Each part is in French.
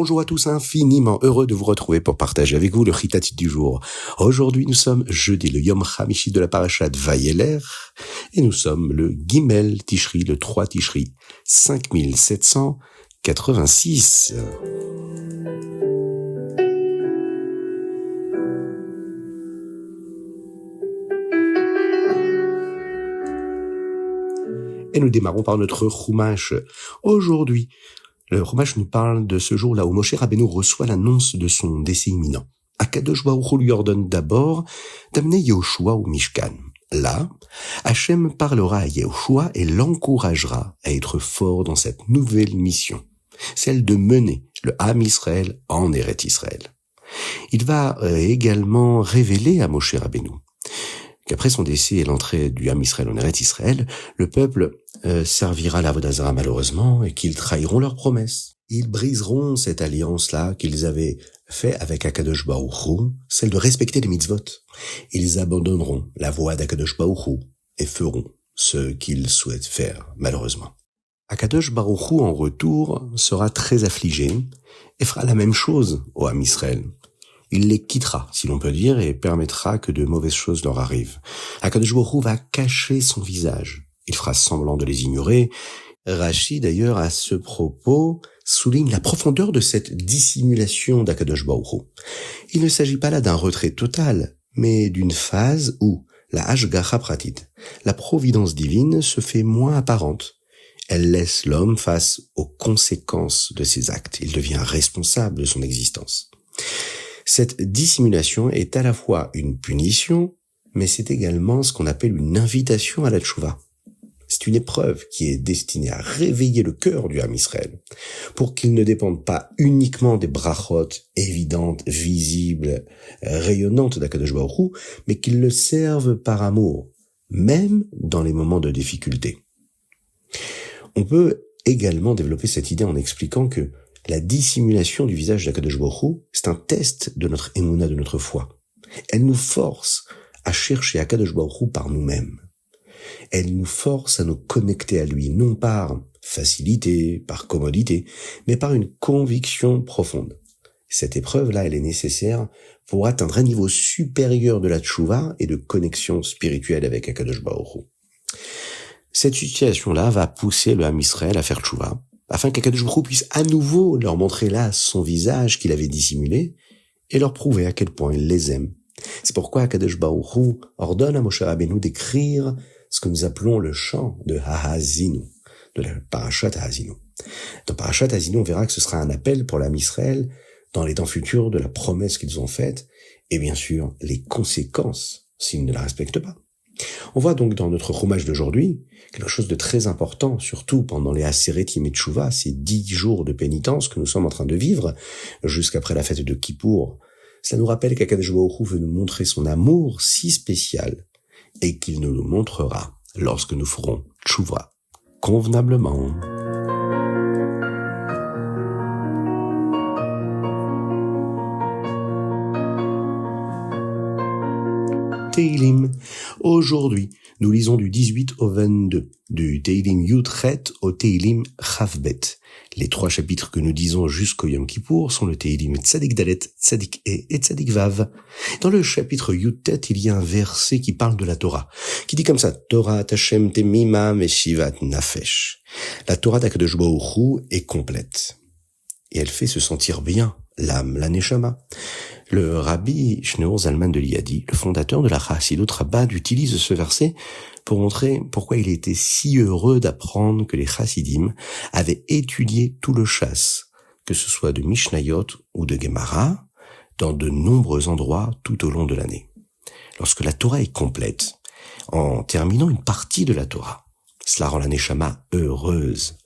Bonjour à tous, infiniment heureux de vous retrouver pour partager avec vous le Chitatit du jour. Aujourd'hui, nous sommes jeudi, le Yom Hamishi de la Parashat Vayeler, et nous sommes le Gimel Tishri, le 3 Tishri, 5786. Et nous démarrons par notre Chumash. Aujourd'hui, le Chumash nous parle de ce jour-là où Moshe Rabbeinu reçoit l'annonce de son décès imminent. Akadosh Baruch Hu lui ordonne d'abord d'amener Yehoshua au Mishkan. Là, Hachem parlera à Yehoshua et l'encouragera à être fort dans cette nouvelle mission, celle de mener le Ham Israël en Eretz Israël. Il va également révéler à Moshe Rabbeinu qu'après son décès et l'entrée du Ham Israël en Eretz Israël, le peuple servira l'Avodah Zara malheureusement et qu'ils trahiront leurs promesses. Ils briseront cette alliance-là qu'ils avaient fait avec Akadosh Baruch Hu, celle de respecter les mitzvot. Ils abandonneront la voie d'Akadosh Baruch Hu et feront ce qu'ils souhaitent faire, malheureusement. Akadosh Baruch Hu, en retour, sera très affligé et fera la même chose au Ham Israël. Il les quittera, si l'on peut dire, et permettra que de mauvaises choses leur arrivent. Akadosh Baruch Hu va cacher son visage. Il fera semblant de les ignorer. Rashi, d'ailleurs, à ce propos, souligne la profondeur de cette dissimulation d'Akadosh Baruch Hu. Il ne s'agit pas là d'un retrait total, mais d'une phase où la Hashgacha Pratit, la providence divine, se fait moins apparente. Elle laisse l'homme face aux conséquences de ses actes. Il devient responsable de son existence. Cette dissimulation est à la fois une punition, mais c'est également ce qu'on appelle une invitation à la tchouva. C'est une épreuve qui est destinée à réveiller le cœur du Ham Israël, pour qu'il ne dépende pas uniquement des brachot évidentes, visibles, rayonnantes d'Akadosh Baruch Hu, mais qu'il le serve par amour, même dans les moments de difficulté. On peut également développer cette idée en expliquant que la dissimulation du visage d'Akadosh Baruch Hu, c'est un test de notre émouna, de notre foi. Elle nous force à chercher Akadosh Baruch Hu par nous-mêmes. Elle nous force à nous connecter à lui, non par facilité, par commodité, mais par une conviction profonde. Cette épreuve-là, elle est nécessaire pour atteindre un niveau supérieur de la tchouva et de connexion spirituelle avec Akadosh Baruch Hu. Cette situation-là va pousser le Ham Israël à faire tchouva, afin qu'Akadosh Baruch Hu puisse à nouveau leur montrer là son visage qu'il avait dissimulé et leur prouver à quel point il les aime. C'est pourquoi Akadosh Baruch Hu ordonne à Moshe Rabbeinu d'écrire ce que nous appelons le chant de Ha'azinu, de la Parashat Ha'azinu. Dans Parashat Ha'azinu, on verra que ce sera un appel pour l'Am Israël dans les temps futurs de la promesse qu'ils ont faite et bien sûr les conséquences s'ils ne la respectent pas. On voit donc dans notre chumash d'aujourd'hui quelque chose de très important, surtout pendant les Aseret Yemei Teshuvah, ces 10 jours de pénitence que nous sommes en train de vivre jusqu'après la fête de Kippour. Cela nous rappelle qu'Akadosh Baruch Hu veut nous montrer son amour si spécial et qu'il nous le montrera lorsque nous ferons teshuvah convenablement. Teilim. Aujourd'hui, nous lisons du 18 au 22, du Teilim Yudchet au Teilim Chavbet. Les 3 chapitres que nous disons jusqu'au Yom Kippour sont le Teilim Tzadik Dalet, Tzadik E et Tzadik Vav. Dans le chapitre Yudtet, il y a un verset qui parle de la Torah, qui dit comme ça, Torah Hashem Temima Meshivat Nafesh. La Torah d'Akadosh Baruch Hu est complète. Et elle fait se sentir bien l'âme, la neshama. Le rabbi Shneur Zalman de Liadi, le fondateur de la Chassidut Rabbad, utilise ce verset pour montrer pourquoi il était si heureux d'apprendre que les Chassidim avaient étudié tout le chasse, que ce soit de Mishnayot ou de Gemara, dans de nombreux endroits tout au long de l'année. Lorsque la Torah est complète, en terminant une partie de la Torah, cela rend la neshama heureuse.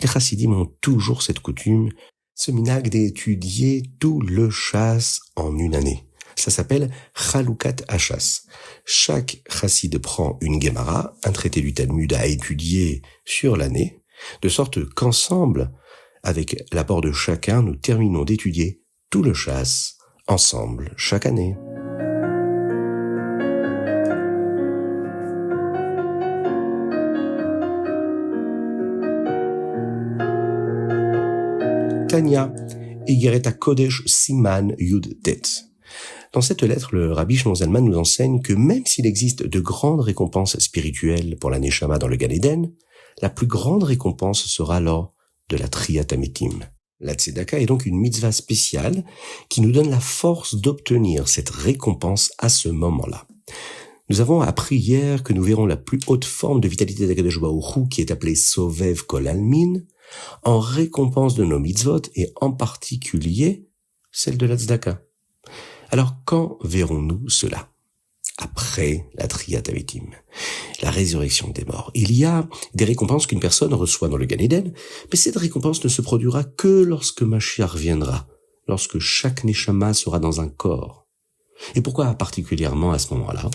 Les Chassidim ont toujours cette coutume, ce minhag d'étudier tout le chasse en une année. Ça s'appelle Chalukat Hachas. Chaque chassid prend une Gemara, un traité du Talmud à étudier sur l'année, de sorte qu'ensemble, avec l'apport de chacun, nous terminons d'étudier tout le chasse ensemble chaque année. Tania, Igeret HaKodesh Siman Yud Tet. Dans cette lettre, le Rabbi Shlomo Zalman nous enseigne que même s'il existe de grandes récompenses spirituelles pour la Neshama dans le Gan Eden, la plus grande récompense sera lors de la Triyat HaMetim. La Tzedaka est donc une mitzvah spéciale qui nous donne la force d'obtenir cette récompense à ce moment-là. Nous avons appris hier que nous verrons la plus haute forme de vitalité d'Akadosh Baruch Hu qui est appelée Sovev Kol Almin en récompense de nos mitzvot et en particulier celle de la Tzedaka. Alors quand verrons-nous cela ? Après la Triyat HaMetim, la résurrection des morts. Il y a des récompenses qu'une personne reçoit dans le Gan Eden, mais cette récompense ne se produira que lorsque Mashiach viendra, lorsque chaque Neshama sera dans un corps. Et pourquoi particulièrement à ce moment-là ?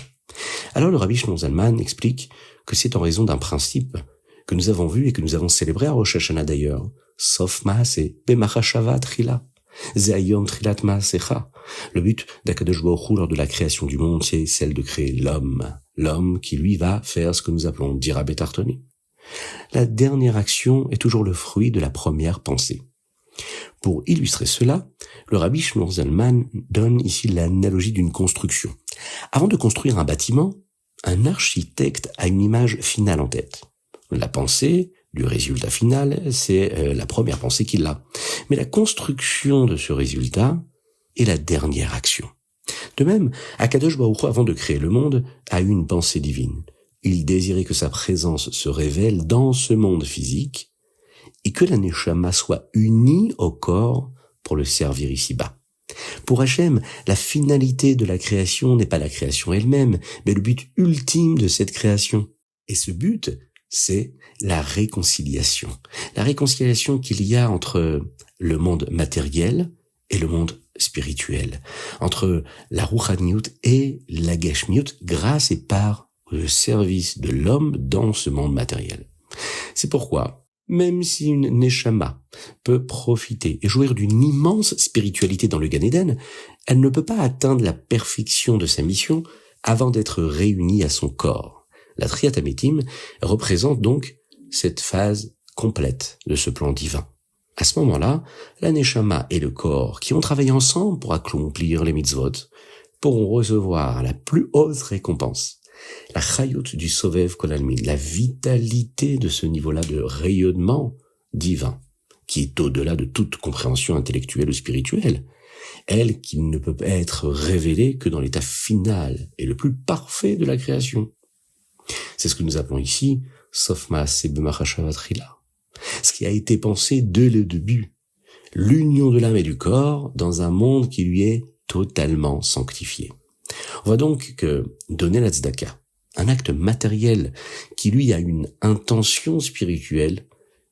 Alors le Rabbi Shlomo Zalman explique que c'est en raison d'un principe que nous avons vu et que nous avons célébré à Rosh Hashanah d'ailleurs, Sof Maaseh B'machashava Trila, Ze'ayom Trilat Maasecha. Le but d'Akadosh Baruch Hu lors de la création du monde, c'est celle de créer l'homme qui lui va faire ce que nous appelons Dira Betartoni. La dernière action est toujours le fruit de la première pensée. Pour illustrer cela, le Rabbi Shlomo Zalman donne ici l'analogie d'une construction. Avant de construire un bâtiment, un architecte a une image finale en tête. La pensée du résultat final, c'est la première pensée qu'il a. Mais la construction de ce résultat est la dernière action. De même, Akadosh Baruch Hu, avant de créer le monde, a eu une pensée divine. Il désirait que sa présence se révèle dans ce monde physique et que la Neshama soit unie au corps pour le servir ici-bas. Pour Hachem, la finalité de la création n'est pas la création elle-même, mais le but ultime de cette création. Et ce but, c'est la réconciliation. La réconciliation qu'il y a entre le monde matériel et le monde spirituel, entre la Ruchaniyut et la Geshmiyut, grâce et par le service de l'homme dans ce monde matériel. C'est pourquoi, même si une Neshama peut profiter et jouir d'une immense spiritualité dans le Gan Eden, elle ne peut pas atteindre la perfection de sa mission avant d'être réunie à son corps. La Triyat HaMetim représente donc cette phase complète de ce plan divin. À ce moment-là, la Neshama et le corps, qui ont travaillé ensemble pour accomplir les mitzvot, pourront recevoir la plus haute récompense. La Chayut du Sovev Kol Almin, la vitalité de ce niveau-là de rayonnement divin, qui est au-delà de toute compréhension intellectuelle ou spirituelle, elle qui ne peut être révélée que dans l'état final et le plus parfait de la création. C'est ce que nous appelons ici Sof Maaseh B'machashava Trila. Ce qui a été pensé dès le début, l'union de l'âme et du corps dans un monde qui lui est totalement sanctifié. On voit donc que donner la tzedaka, un acte matériel qui lui a une intention spirituelle,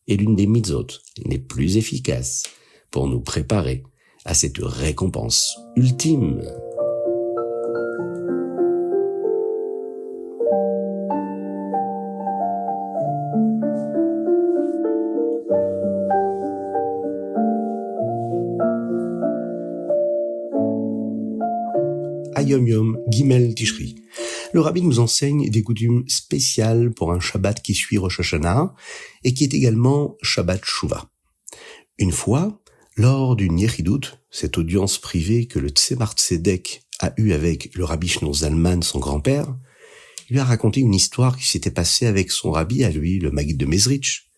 est l'une des mitzvot les plus efficaces pour nous préparer à cette récompense ultime. Yom Yom Gimel Tishri. Le Rabbi nous enseigne des coutumes spéciales pour un Shabbat qui suit Rosh Hashanah et qui est également Shabbat Shuvah. Une fois, lors d'une Yechidut, cette audience privée que le Tzemar Tzedek a eue avec le Rabbi Shlomo Zalman, son grand-père, il lui a raconté une histoire qui s'était passée avec son rabbi à lui, le Maggid de Mezritch.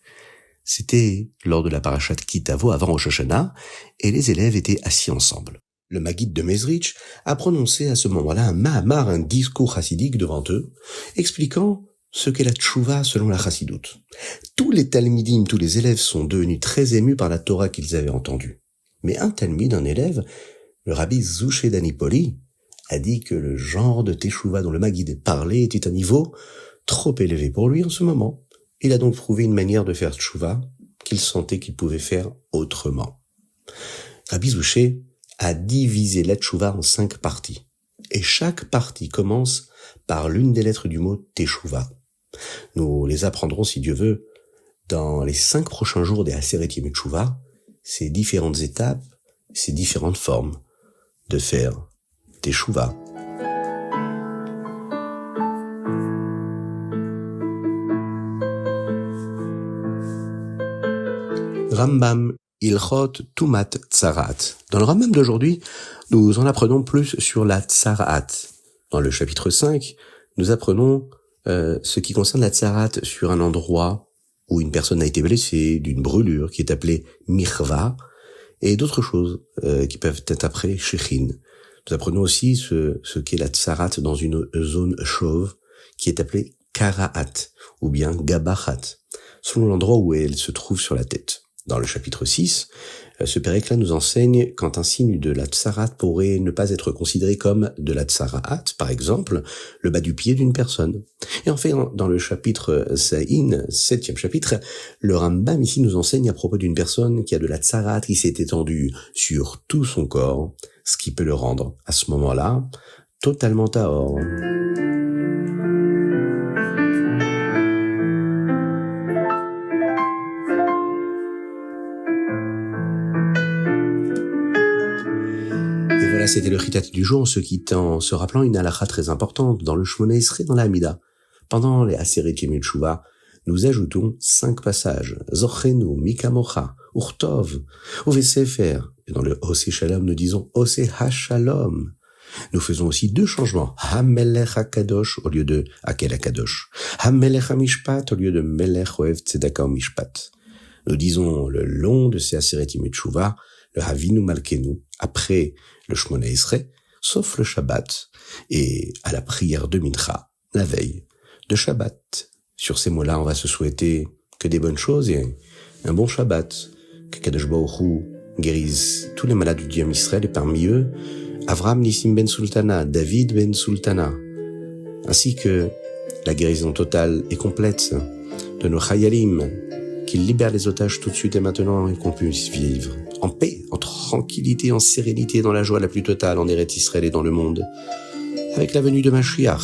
C'était lors de la parashat Kitavo avant Rosh Hashanah et les élèves étaient assis ensemble. Le Maggid de Mezritch a prononcé à ce moment-là un mahamar, un discours chassidique devant eux, expliquant ce qu'est la tchouva selon la chassidoute. Tous les talmidim, tous les élèves sont devenus très émus par la Torah qu'ils avaient entendue. Mais un talmid, un élève, le rabbi Zouché d'Anipoli, a dit que le genre de teshuva dont le Maggid parlait était un niveau trop élevé pour lui en ce moment. Il a donc trouvé une manière de faire tchouva qu'il sentait qu'il pouvait faire autrement. Rabbi Zouché a divisé la tchouva en 5 parties. Et chaque partie commence par l'une des lettres du mot teshuva. Nous les apprendrons, si Dieu veut, dans les 5 prochains jours des Aseret Yemei Tchouva, ces différentes étapes, ces différentes formes de faire teshuva. Rambam Ilchot Tumat Tsarat. Dans le Rambam d'aujourd'hui, nous en apprenons plus sur la Tsarat. Dans le chapitre 5, nous apprenons ce qui concerne la Tsarat sur un endroit où une personne a été blessée d'une brûlure qui est appelée Mirva, et d'autres choses qui peuvent être appelées Shechin. Nous apprenons aussi ce qu'est la Tsarat dans une zone chauve qui est appelée Karaat ou bien Gabahat, selon l'endroit où elle se trouve sur la tête. Dans le chapitre 6, ce pérec-là nous enseigne quand un signe de la tsarat pourrait ne pas être considéré comme de la tsaraat, par exemple, le bas du pied d'une personne. Et enfin, dans le chapitre Saïn, 7e chapitre, le Rambam ici nous enseigne à propos d'une personne qui a de la tsarat qui s'est étendue sur tout son corps, ce qui peut le rendre, à ce moment-là, totalement tahor. Voilà, c'était le chitat du jour, en se quittant, se rappelant une halakha très importante dans le Shmona Esrei dans la Hamida. Pendant les Aseret Yemei Teshuvah, nous ajoutons 5 passages. Zochenu, Mikamocha, Urtov, Uvesefer. Et dans le Oseh Shalom, nous disons Oseh HaShalom. Nous faisons aussi 2 changements. HaMelech HaKadosh au lieu de Hakel HaKadosh. HaMelech HaMishpat au lieu de Melech Ohev Tzedaka Mishpat. Nous disons le long de ces Aseret Yemei Teshuvah, le Havinu Malkenu, après le Shmona Esrei, sauf le Shabbat, et à la prière de Mincha, la veille de Shabbat. Sur ces mots-là, on va se souhaiter que des bonnes choses et un bon Shabbat, que Kadosh Baruch Hu guérisse tous les malades du Dieu Israël, et parmi eux, Avram Nissim ben Sultana, David ben Sultana, ainsi que la guérison totale et complète de nos Chayalim, qu'il libère les otages tout de suite et maintenant et qu'on puisse vivre en paix, en tranquillité, en sérénité, dans la joie la plus totale en Eretz Israël et dans le monde, avec la venue de Mashiach.